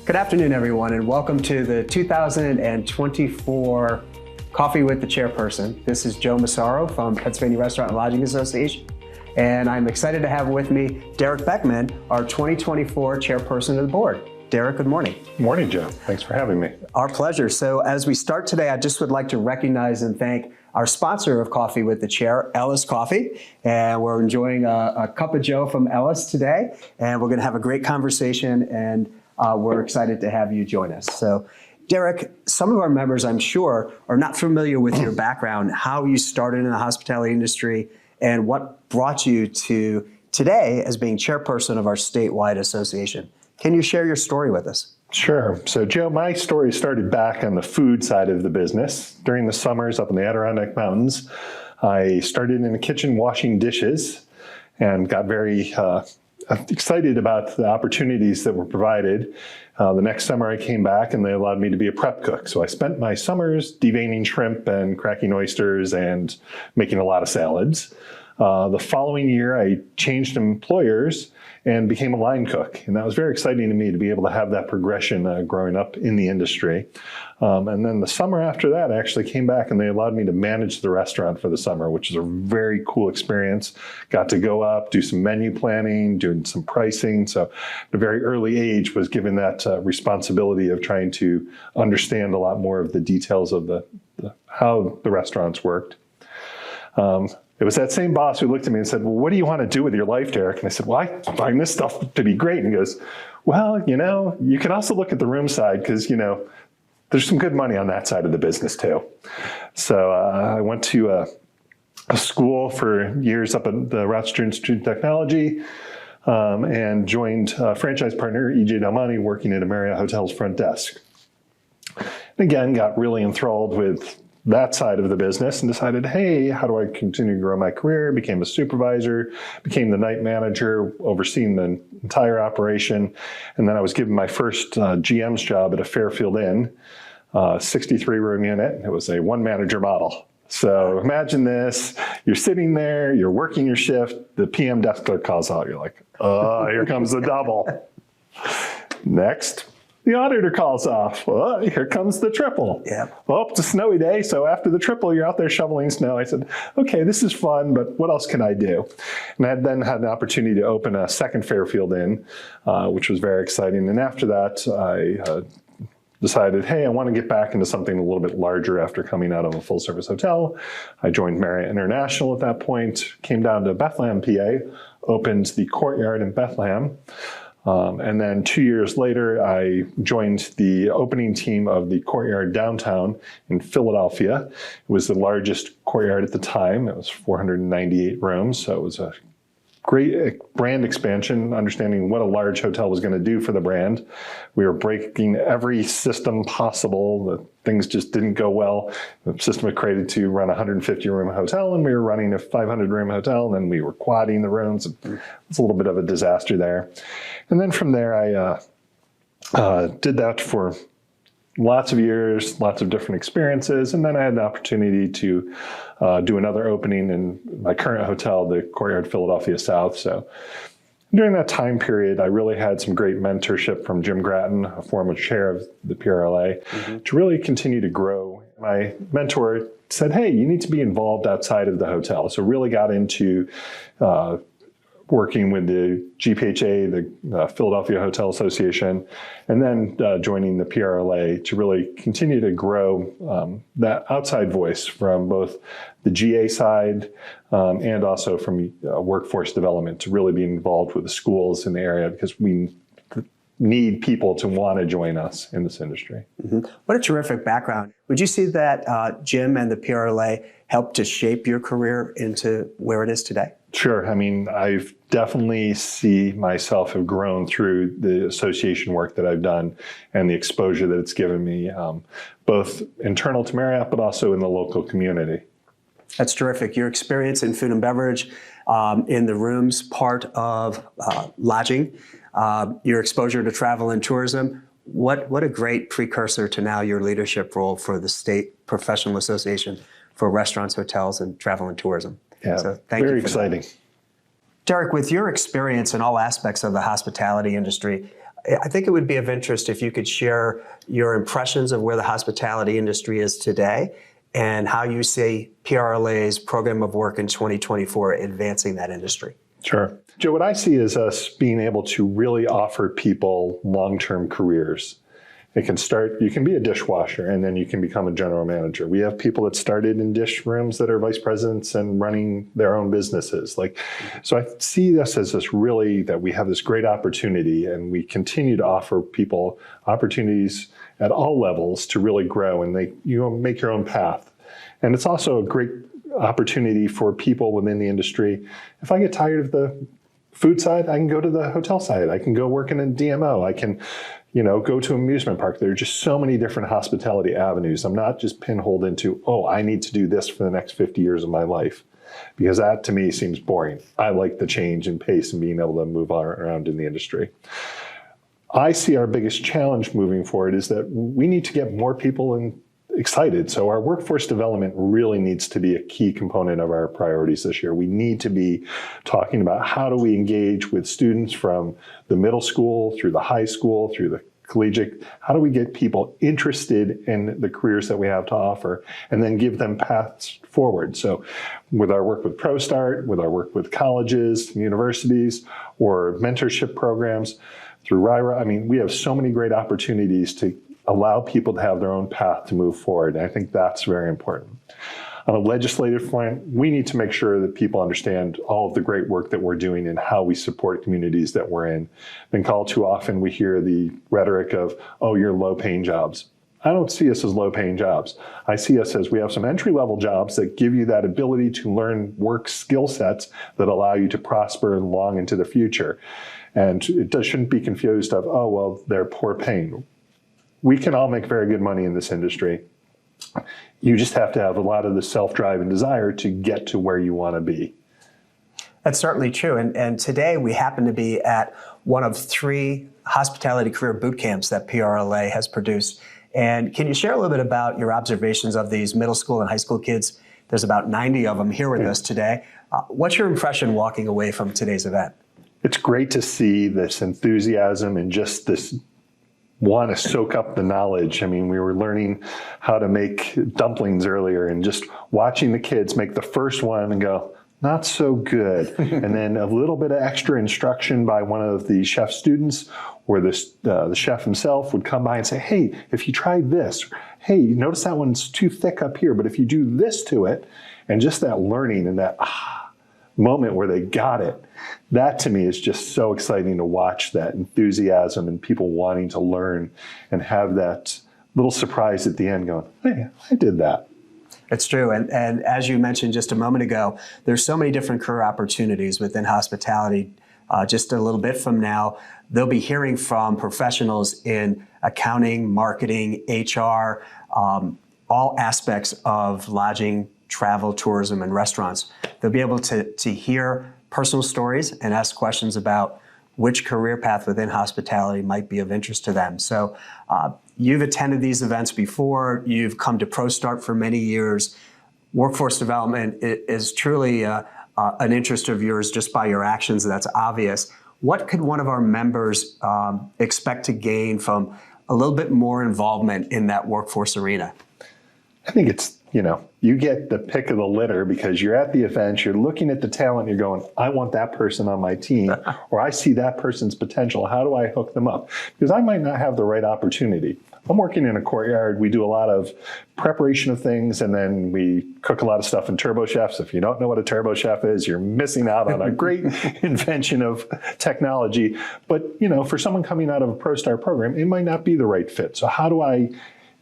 Good afternoon, everyone, and welcome to the 2024 Coffee with the Chairperson. This is Joe Massaro from Pennsylvania Restaurant and Lodging Association, and I'm excited to have with me Derek Beckman, our 2024 Chairperson of the Board. Derek, good morning. Good morning, Joe. Thanks for having me. Our pleasure. So as we start today, I just would like to recognize and thank our sponsor of Coffee with the Chair, Ellis Coffee. And we're enjoying a cup of Joe from Ellis today, and we're going to have a great conversation, and we're excited to have you join us. So, Derek, some of our members, I'm sure, are not familiar with your background, how you started in the hospitality industry, and what brought you to today as being chairperson of our statewide association. Can you share your story with us? Sure. So, Joe, my story started back on the food side of the business. During the summers up in the Adirondack Mountains, I started in the kitchen washing dishes and got very excited about the opportunities that were provided. The next summer I came back and they allowed me to be a prep cook. So I spent my summers deveining shrimp and cracking oysters and making a lot of salads. The following year I changed employers and became a line cook. And that was very exciting to me to be able to have that progression growing up in the industry. And then the summer after that, I actually came back and they allowed me to manage the restaurant for the summer, which is a very cool experience. Got to go up, do some menu planning, doing some pricing. So at a very early age was given that responsibility of trying to understand a lot more of the details of how the restaurants worked. It was that same boss who looked at me and said, well, what do you want to do with your life, Derek? And I said, well, I find this stuff to be great. And he goes, well, you can also look at the room side because, there's some good money on that side of the business too. So I went to a school for years up at the Rochester Institute of Technology and joined franchise partner E.J. Delmonte working at a Marriott Hotel's front desk. And again, got really enthralled with that side of the business and decided, hey, how do I continue to grow my career? Became a supervisor, became the night manager, overseeing the entire operation. And then I was given my first GM's job at a Fairfield Inn, 63-room unit. It was a one-manager model. So imagine this, you're sitting there, you're working your shift, the PM desk clerk calls out, you're like, oh, here comes the double. Next. The auditor calls off. Well, here comes the triple. Yep. Well, it's a snowy day, so after the triple, you're out there shoveling snow. I said, okay, this is fun, but what else can I do? And I then had an opportunity to open a second Fairfield Inn, which was very exciting. And after that, I decided, hey, I want to get back into something a little bit larger after coming out of a full-service hotel. I joined Marriott International at that point, came down to Bethlehem, PA, opened the Courtyard in Bethlehem. And then 2 years later, I joined the opening team of the Courtyard downtown in Philadelphia. It was the largest Courtyard at the time. It was 498 rooms, so it was a great brand expansion, understanding what a large hotel was going to do for the brand. We were breaking every system possible. The things just didn't go well. The system was created to run a 150-room hotel, and we were running a 500-room hotel, and then we were quadding the rooms. It was a little bit of a disaster there. And then from there, I did that for lots of years, lots of different experiences, and then I had the opportunity to do another opening in my current hotel, the Courtyard Philadelphia South. So during that time period, I really had some great mentorship from Jim Gratton, a former chair of the PRLA, to really continue to grow. My mentor said, hey, you need to be involved outside of the hotel. So really got into working with the GPHA, the Philadelphia Hotel Association, and then joining the PRLA to really continue to grow that outside voice from both the GA side and also from workforce development to really be involved with the schools in the area because we need people to want to join us in this industry. What a terrific background. Would you see that Jim and the PRLA helped to shape your career into where it is today? Sure. I mean, I've definitely see myself have grown through the association work that I've done and the exposure that it's given me, both internal to Marriott, but also in the local community. That's terrific. Your experience in food and beverage, in the rooms part of lodging, your exposure to travel and tourism, what a great precursor to now your leadership role for the State Professional Association for Restaurants, Hotels, and Travel and Tourism. Yeah, so thank you very for exciting. That. Derek, with your experience in all aspects of the hospitality industry, I think it would be of interest if you could share your impressions of where the hospitality industry is today and how you see PRLA's program of work in 2024 advancing that industry. Sure. Joe, what I see is us being able to really offer people long-term careers. It can start, you can be a dishwasher and then you can become a general manager. We have people that started in dish rooms that are vice presidents and running their own businesses. So I see this as this really, that we have this great opportunity and we continue to offer people opportunities at all levels to really grow and make your own path. And it's also a great opportunity for people within the industry. If I get tired of the food side, I can go to the hotel side. I can go work in a DMO. I can go to an amusement park. There are just so many different hospitality avenues. I'm not just pinholed into, oh, I need to do this for the next 50 years of my life, because that to me seems boring. I like the change and pace and being able to move around in the industry. I see our biggest challenge moving forward is that we need to get more people excited. So our workforce development really needs to be a key component of our priorities this year. We need to be talking about how do we engage with students from the middle school through the high school, through the collegiate. How do we get people interested in the careers that we have to offer and then give them paths forward? So with our work with ProStart, with our work with colleges, universities, or mentorship programs through RIRA, we have so many great opportunities to allow people to have their own path to move forward. And I think that's very important. On a legislative front, we need to make sure that people understand all of the great work that we're doing and how we support communities that we're in. I think all too often we hear the rhetoric of, oh, you're low-paying jobs. I don't see us as low-paying jobs. I see us as we have some entry-level jobs that give you that ability to learn work skill sets that allow you to prosper long into the future. And it shouldn't be confused of, oh, well, they're poor paying. We can all make very good money in this industry. You just have to have a lot of the self-drive and desire to get to where you want to be. That's certainly true. And today we happen to be at one of 3 hospitality career boot camps that PRLA has produced. And can you share a little bit about your observations of these middle school and high school kids? There's about 90 of them here with us today. What's your impression walking away from today's event? It's great to see this enthusiasm and just this want to soak up the knowledge. We were learning how to make dumplings earlier and just watching the kids make the first one and go, not so good. And then a little bit of extra instruction by one of the chef students or the chef himself would come by and say, hey, if you try this, hey, notice that one's too thick up here, but if you do this to it, and just that learning and that moment where they got it, that to me is just so exciting to watch, that enthusiasm and people wanting to learn and have that little surprise at the end going, hey, I did that. It's true. And as you mentioned just a moment ago, there's so many different career opportunities within hospitality. Just a little bit from now, they'll be hearing from professionals in accounting, marketing, HR, all aspects of lodging, travel, tourism, and restaurants. They'll be able to hear personal stories and ask questions about which career path within hospitality might be of interest to them. So you've attended these events before. You've come to ProStart for many years. Workforce development is truly an interest of yours just by your actions. That's obvious. What could one of our members expect to gain from a little bit more involvement in that workforce arena? I think it's, you get the pick of the litter because you're at the event, you're looking at the talent, you're going, I want that person on my team, or I see that person's potential. How do I hook them up? Because I might not have the right opportunity. I'm working in a Courtyard. We do a lot of preparation of things, and then we cook a lot of stuff in turbo chefs. If you don't know what a turbo chef is, you're missing out on a great invention of technology. But, for someone coming out of a ProStart program, it might not be the right fit. So how do I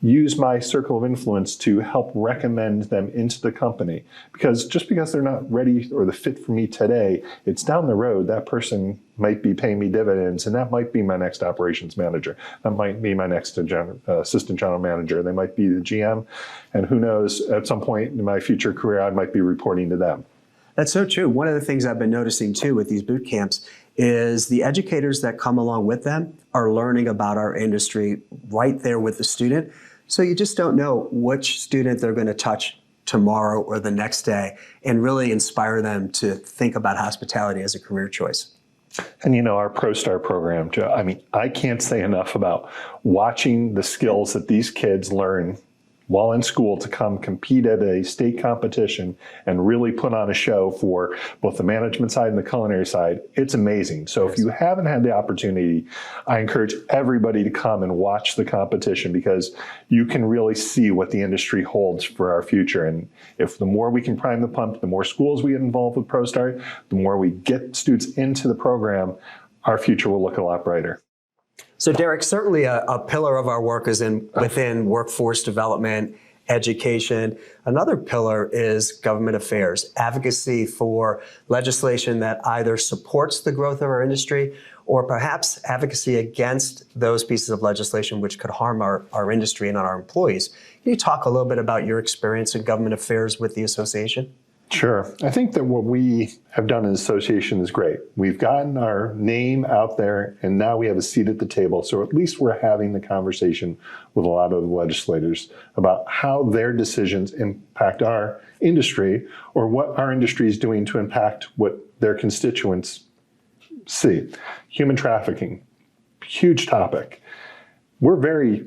use my circle of influence to help recommend them into the company? Because just because they're not ready or the fit for me today, it's down the road. That person might be paying me dividends, and that might be my next operations manager. That might be my next assistant general manager. They might be the GM, and who knows, at some point in my future career, I might be reporting to them. That's so true. One of the things I've been noticing too with these boot camps is the educators that come along with them are learning about our industry right there with the student. So you just don't know which student they're going to touch tomorrow or the next day and really inspire them to think about hospitality as a career choice. And our ProStar program, Joe, I mean, I can't say enough about watching the skills that these kids learn while in school to come compete at a state competition and really put on a show for both the management side and the culinary side. It's amazing. So if you haven't had the opportunity, I encourage everybody to come and watch the competition, because you can really see what the industry holds for our future. And if the more we can prime the pump, the more schools we get involved with ProStar, the more we get students into the program, our future will look a lot brighter. So Derek, certainly a pillar of our work is within workforce development, education. Another pillar is government affairs, advocacy for legislation that either supports the growth of our industry or perhaps advocacy against those pieces of legislation which could harm our industry and our employees. Can you talk a little bit about your experience in government affairs with the association? Sure. I think that what we have done in the association is great. We've gotten our name out there, and now we have a seat at the table. So at least we're having the conversation with a lot of the legislators about how their decisions impact our industry, or what our industry is doing to impact what their constituents see. Human trafficking, huge topic. We're very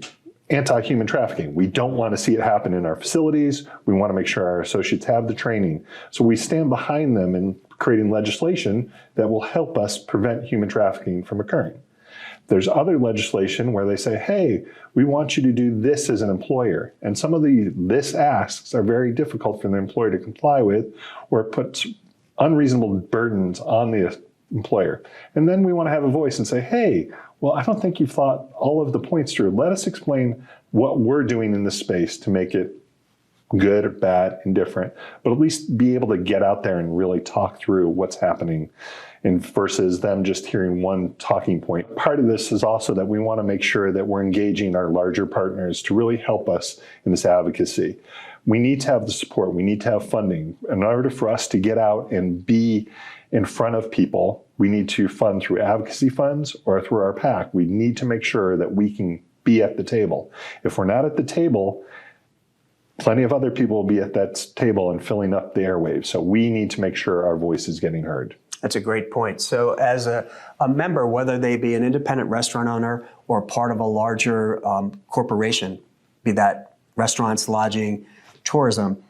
anti-human trafficking. We don't want to see it happen in our facilities. We want to make sure our associates have the training. So we stand behind them in creating legislation that will help us prevent human trafficking from occurring. There's other legislation where they say, hey, we want you to do this as an employer. And some of the this asks are very difficult for the employer to comply with, or it puts unreasonable burdens on the employer. And then we want to have a voice and say, hey, well, I don't think you've thought all of the points through. Let us explain what we're doing in this space to make it good or bad, indifferent, but at least be able to get out there and really talk through what's happening, and versus them just hearing one talking point. Part of this is also that we want to make sure that we're engaging our larger partners to really help us in this advocacy. We need to have the support. We need to have funding. In order for us to get out and be in front of people, we need to fund through advocacy funds or through our PAC. We need to make sure that we can be at the table. If we're not at the table, plenty of other people will be at that table and filling up the airwaves. So we need to make sure our voice is getting heard. That's a great point. So as a member, whether they be an independent restaurant owner or part of a larger corporation, be that restaurants, lodging, tourism,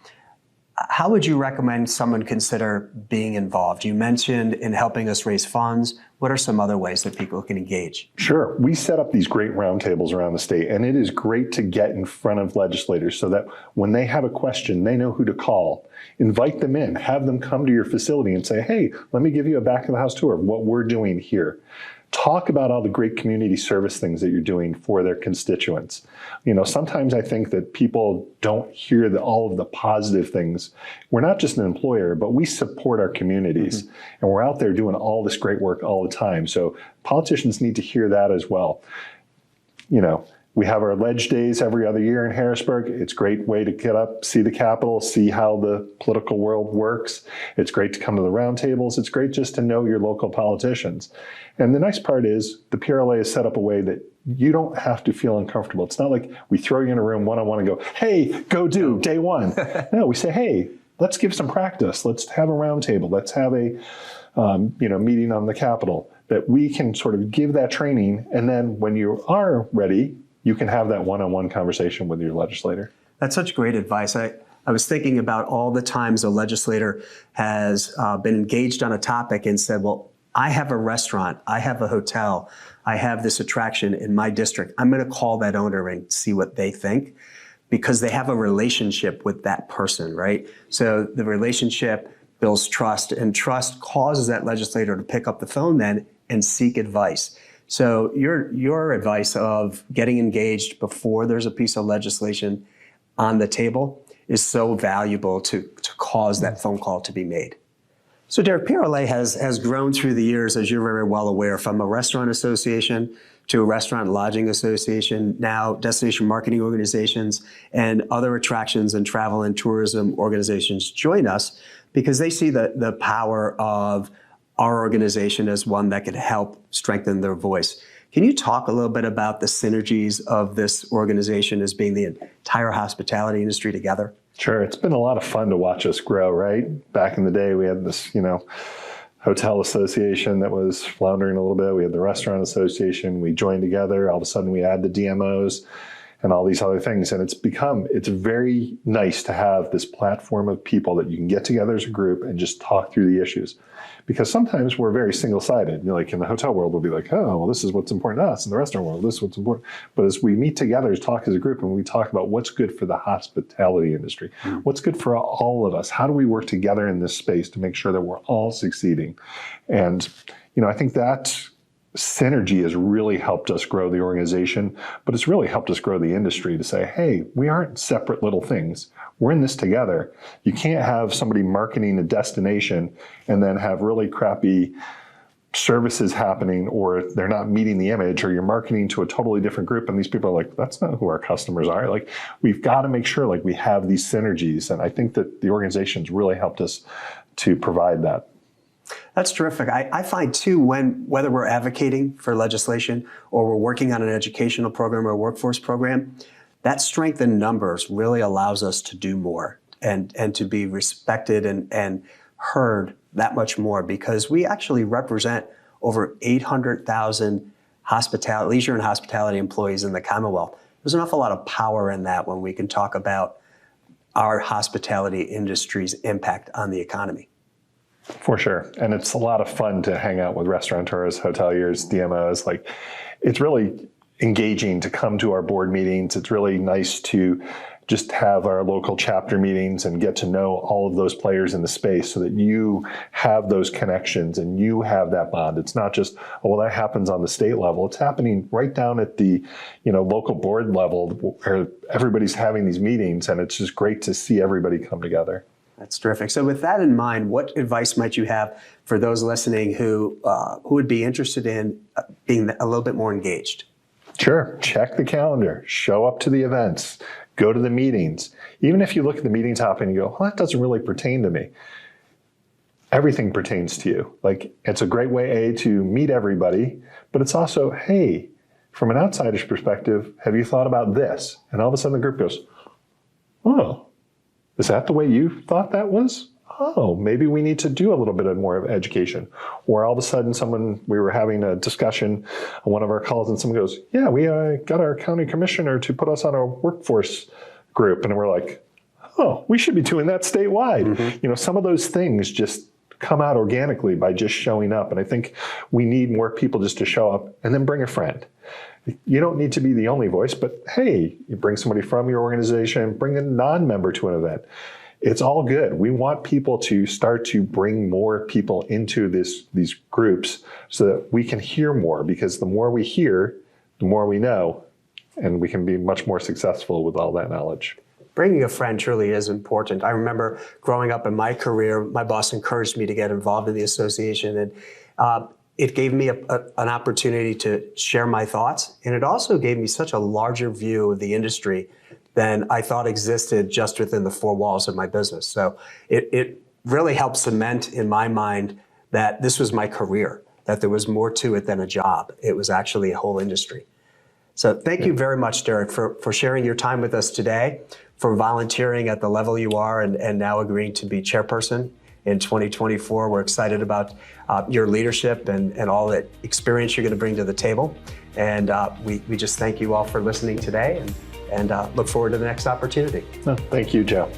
how would you recommend someone consider being involved? You mentioned in helping us raise funds. What are some other ways that people can engage? Sure. We set up these great roundtables around the state, and it is great to get in front of legislators so that when they have a question, they know who to call. Invite them in, have them come to your facility and say, hey, let me give you a back of the house tour of what we're doing here. Talk about all the great community service things that you're doing for their constituents. Sometimes I think that people don't hear all of the positive things. We're not just an employer, but we support our communities. Mm-hmm. And we're out there doing all this great work all the time. So politicians need to hear that as well. We have our Ledge Days every other year in Harrisburg. It's a great way to get up, see the Capitol, see how the political world works. It's great to come to the roundtables. It's great just to know your local politicians. And the nice part is the PRLA is set up a way that you don't have to feel uncomfortable. It's not like we throw you in a room one-on-one and go, hey, go do day one. No, we say, hey, let's give some practice. Let's have a roundtable. Let's have a meeting on the Capitol, that we can sort of give that training. And then when you are ready, you can have that one-on-one conversation with your legislator. That's such great advice. I was thinking about all the times a legislator has been engaged on a topic and said, well, I have a restaurant, I have a hotel, I have this attraction in my district. I'm going to call that owner and see what they think, because they have a relationship with that person, right? So the relationship builds trust, and trust causes that legislator to pick up the phone then and seek advice. So your advice of getting engaged before there's a piece of legislation on the table is so valuable to cause that phone call to be made. So Derek, PRLA has grown through the years, as you're very well aware, from a restaurant association to a restaurant and lodging association, now destination marketing organizations and other attractions and travel and tourism organizations join us because they see the power of our organization as one that could help strengthen their voice. Can you talk a little bit about the synergies of this organization as being the entire hospitality industry together? Sure. It's been a lot of fun to watch us grow, right? Back in the day, we had this, hotel association that was floundering a little bit. We had the restaurant association. We joined together. All of a sudden, we had the DMOs and all these other things. And it's very nice to have this platform of people that you can get together as a group and just talk through the issues. Because sometimes we're very single-sided. Like in the hotel world, we'll be like, oh, well, this is what's important to us. In the restaurant world, this is what's important. But as we meet together, talk as a group, and we talk about what's good for the hospitality industry, what's good for all of us, how do we work together in this space to make sure that we're all succeeding? And, I think that synergy has really helped us grow the organization, but it's really helped us grow the industry to say, hey, we aren't separate little things. We're in this together. You can't have somebody marketing a destination and then have really crappy services happening, or they're not meeting the image, or you're marketing to a totally different group. And these people are like, that's not who our customers are. Like, we've got to make sure like we have these synergies. And I think that the organization's really helped us to provide that. That's terrific. I find too, whether we're advocating for legislation or we're working on an educational program or a workforce program, that strength in numbers really allows us to do more and to be respected and heard that much more, because we actually represent over 800,000 leisure and hospitality employees in the Commonwealth. There's an awful lot of power in that when we can talk about our hospitality industry's impact on the economy. For sure. And it's a lot of fun to hang out with restaurateurs, hoteliers, DMOs. Like, it's really engaging to come to our board meetings. It's really nice to just have our local chapter meetings and get to know all of those players in the space so that you have those connections and you have that bond. It's not just, oh, well, that happens on the state level. It's happening right down at the local board level where everybody's having these meetings, and it's just great to see everybody come together. That's terrific. So with that in mind, what advice might you have for those listening who would be interested in being a little bit more engaged? Sure. Check the calendar. Show up to the events. Go to the meetings. Even if you look at the meeting topic and you go, well, that doesn't really pertain to me. Everything pertains to you. Like, it's a great way, to meet everybody, but it's also, hey, from an outsider's perspective, have you thought about this? And all of a sudden the group goes, oh, is that the way you thought that was? Oh, maybe we need to do a little bit more of education. Or all of a sudden we were having a discussion on one of our calls and someone goes, yeah, we got our county commissioner to put us on a workforce group. And we're like, oh, we should be doing that statewide. Mm-hmm. Some of those things just come out organically by just showing up. And I think we need more people just to show up and then bring a friend. You don't need to be the only voice, but hey, you bring somebody from your organization, bring a non-member to an event. It's all good. We want people to start to bring more people into these groups so that we can hear more, because the more we hear, the more we know, and we can be much more successful with all that knowledge. Bringing a friend truly is important. I remember growing up in my career, my boss encouraged me to get involved in the association, and it gave me an opportunity to share my thoughts, and it also gave me such a larger view of the industry than I thought existed just within the four walls of my business. So it really helped cement in my mind that this was my career, that there was more to it than a job. It was actually a whole industry. So thank you very much, Derek, for sharing your time with us today, for volunteering at the level you are, and now agreeing to be chairperson in 2024. We're excited about your leadership and all that experience you're going to bring to the table. And we just thank you all for listening today, and look forward to the next opportunity. Thank you, Joe.